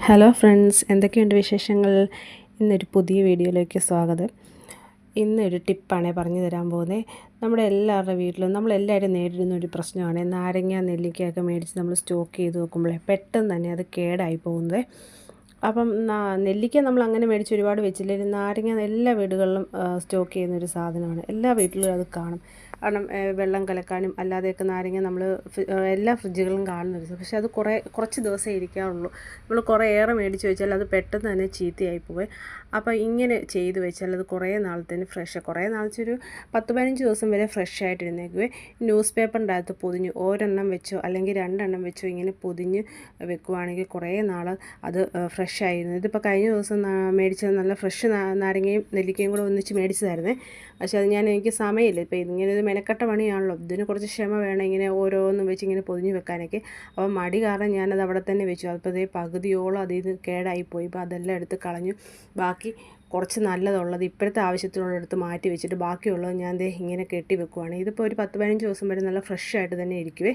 Hello friends, എന്തൊക്കെയുണ്ട് വിശേഷങ്ങൾ? ഇന്നൊരു പുതിയ വീഡിയോയിലേക്ക് സ്വാഗതം. ഇന്നൊരു ടിപ്പാണ് പറഞ്ഞു തരാൻ പോകുന്നത്. നമ്മുടെ എല്ലാവരുടെ വീട്ടിലും നമ്മളെല്ലാവരും നേരിടുന്ന ഒരു പ്രശ്നമാണ് നാരങ്ങ നെല്ലിക്കയൊക്കെ മേടിച്ച് നമ്മൾ സ്റ്റോക്ക് ചെയ്ത് വെക്കുമ്പോഴേ പെട്ടെന്ന് തന്നെ അത് കേടായി പോകുന്നത്. അപ്പം നെല്ലിക്ക നമ്മൾ അങ്ങനെ മേടിച്ച് ഒരുപാട് വെച്ചില്ലെങ്കിൽ നാരങ്ങ എല്ലാ വീടുകളിലും സ്റ്റോക്ക് ചെയ്യുന്നൊരു സാധനമാണ്. എല്ലാ വീട്ടിലും അത് കാണും. കാരണം വെള്ളം കലക്കാനും അല്ലാതെയൊക്കെ നാരങ്ങ നമ്മൾ എല്ലാ ഫ്രിഡ്ജുകളിലും കാണുന്നുണ്ട്. പക്ഷേ അത് കുറച്ച് ദിവസമേ ഇരിക്കാറുള്ളൂ. നമ്മൾ കുറേ ഏറെ മേടിച്ച് വെച്ചാൽ അത് പെട്ടെന്ന് തന്നെ ചീത്തയായി പോവേ. അപ്പോൾ ഇങ്ങനെ ചെയ്ത് വെച്ചാൽ അത് കുറേ നാളത്തേന് കുറേ നാളൊരു 10-15 ദിവസം വരെ ഫ്രഷ് ആയിട്ടിരുന്നേക്കുവേ. ന്യൂസ് പേപ്പറിൻ്റെ അകത്ത് പൊതിഞ്ഞ് ഒരെണ്ണം വെച്ചോ അല്ലെങ്കിൽ 2 എണ്ണം വെച്ചോ ഇങ്ങനെ പൊതിഞ്ഞ് വെക്കുവാണെങ്കിൽ കുറേ നാൾ അത് ഫ്രഷ് ആയിരുന്നു. ഇതിപ്പോൾ കഴിഞ്ഞ ദിവസം മേടിച്ചത് നല്ല ഫ്രഷ് നാരങ്ങയും നെല്ലിക്കയും കൂടെ ഒന്നിച്ച് മേടിച്ചതായിരുന്നേ. പക്ഷേ അത് എനിക്ക് സമയമില്ല. ഇപ്പോൾ ഇങ്ങനെ ഒരു മെനക്കെട്ട പണിയാണല്ലോ, ഇതിന് കുറച്ച് ക്ഷമ വേണം ഇങ്ങനെ ഓരോന്നും വെച്ച് ഇങ്ങനെ പൊതിഞ്ഞ് വെക്കാനൊക്കെ. അപ്പോൾ മടി കാരണം ഞാനത് അവിടെ തന്നെ വെച്ചു. അപ്പോൾ അതേ പകുതിയോളം അതിൽ നിന്ന് കേടായിപ്പോയി. ഇപ്പോൾ അതെല്ലാം എടുത്ത് കളഞ്ഞു. ബാക്കി കുറച്ച് നല്ലതുള്ളത് ഇപ്പോഴത്തെ ആവശ്യത്തിനുള്ളടുത്ത് മാറ്റി വെച്ചിട്ട് ബാക്കിയുള്ളത് ഞാൻ ഇങ്ങനെ കെട്ടി വെക്കുവാണ്. ഇതിപ്പോൾ ഒരു 10-15 ദിവസം വരെ നല്ല ഫ്രഷ് ആയിട്ട് തന്നെ ഇരിക്കുവേ.